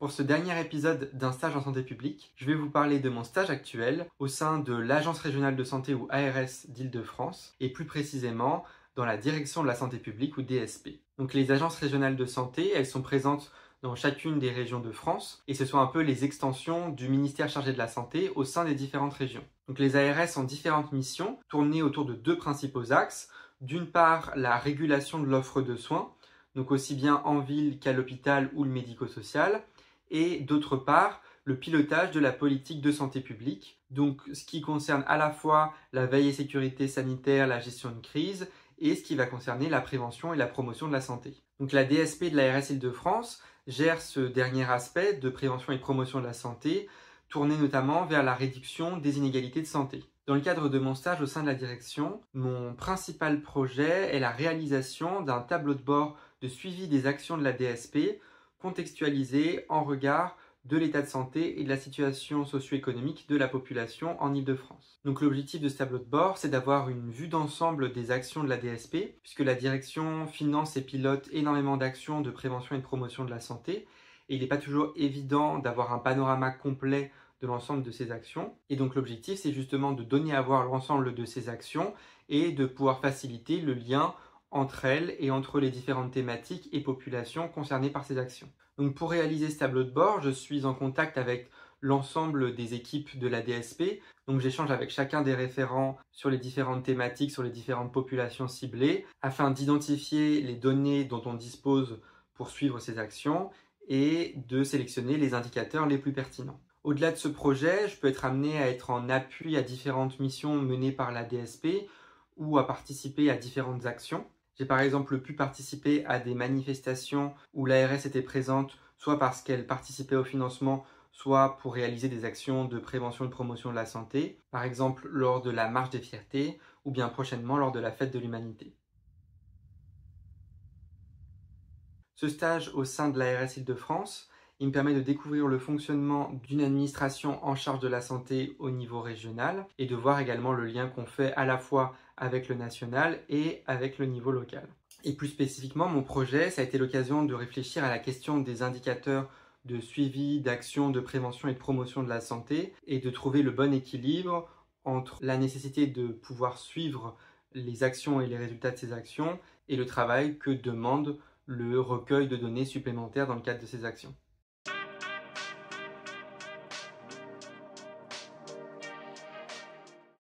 Pour ce dernier épisode d'un stage en santé publique, je vais vous parler de mon stage actuel au sein de l'Agence régionale de santé ou ARS d'Île-de-France et plus précisément dans la direction de la santé publique ou DSP. Donc les agences régionales de santé, elles sont présentes dans chacune des régions de France et ce sont un peu les extensions du ministère chargé de la santé au sein des différentes régions. Donc les ARS ont différentes missions tournées autour de deux principaux axes. D'une part, la régulation de l'offre de soins, donc aussi bien en ville qu'à l'hôpital ou le médico-social, et d'autre part, le pilotage de la politique de santé publique, donc ce qui concerne à la fois la veille et sécurité sanitaire, la gestion de crise, et ce qui va concerner la prévention et la promotion de la santé. Donc la DSP de l'ARS Île-de-France gère ce dernier aspect de prévention et de promotion de la santé, tourné notamment vers la réduction des inégalités de santé. Dans le cadre de mon stage au sein de la direction, mon principal projet est la réalisation d'un tableau de bord de suivi des actions de la DSP, contextualisé en regard de l'état de santé et de la situation socio-économique de la population en Île-de-France. Donc l'objectif de ce tableau de bord, c'est d'avoir une vue d'ensemble des actions de la DSP, puisque la direction finance et pilote énormément d'actions de prévention et de promotion de la santé, et il n'est pas toujours évident d'avoir un panorama complet de l'ensemble de ces actions. Et donc l'objectif, c'est justement de donner à voir l'ensemble de ces actions et de pouvoir faciliter le lien entre elles et entre les différentes thématiques et populations concernées par ces actions. Donc pour réaliser ce tableau de bord, je suis en contact avec l'ensemble des équipes de la DSP. Donc j'échange avec chacun des référents sur les différentes thématiques, sur les différentes populations ciblées, afin d'identifier les données dont on dispose pour suivre ces actions et de sélectionner les indicateurs les plus pertinents. Au-delà de ce projet, je peux être amené à être en appui à différentes missions menées par la DSP ou à participer à différentes actions. J'ai par exemple pu participer à des manifestations où l'ARS était présente, soit parce qu'elle participait au financement, soit pour réaliser des actions de prévention et de promotion de la santé, par exemple lors de la Marche des Fiertés ou bien prochainement lors de la Fête de l'Humanité. Ce stage au sein de l'ARS Île-de-France, il me permet de découvrir le fonctionnement d'une administration en charge de la santé au niveau régional et de voir également le lien qu'on fait à la fois avec le national et avec le niveau local. Et plus spécifiquement, mon projet, ça a été l'occasion de réfléchir à la question des indicateurs de suivi, d'action, de prévention et de promotion de la santé et de trouver le bon équilibre entre la nécessité de pouvoir suivre les actions et les résultats de ces actions et le travail que demande le recueil de données supplémentaires dans le cadre de ces actions.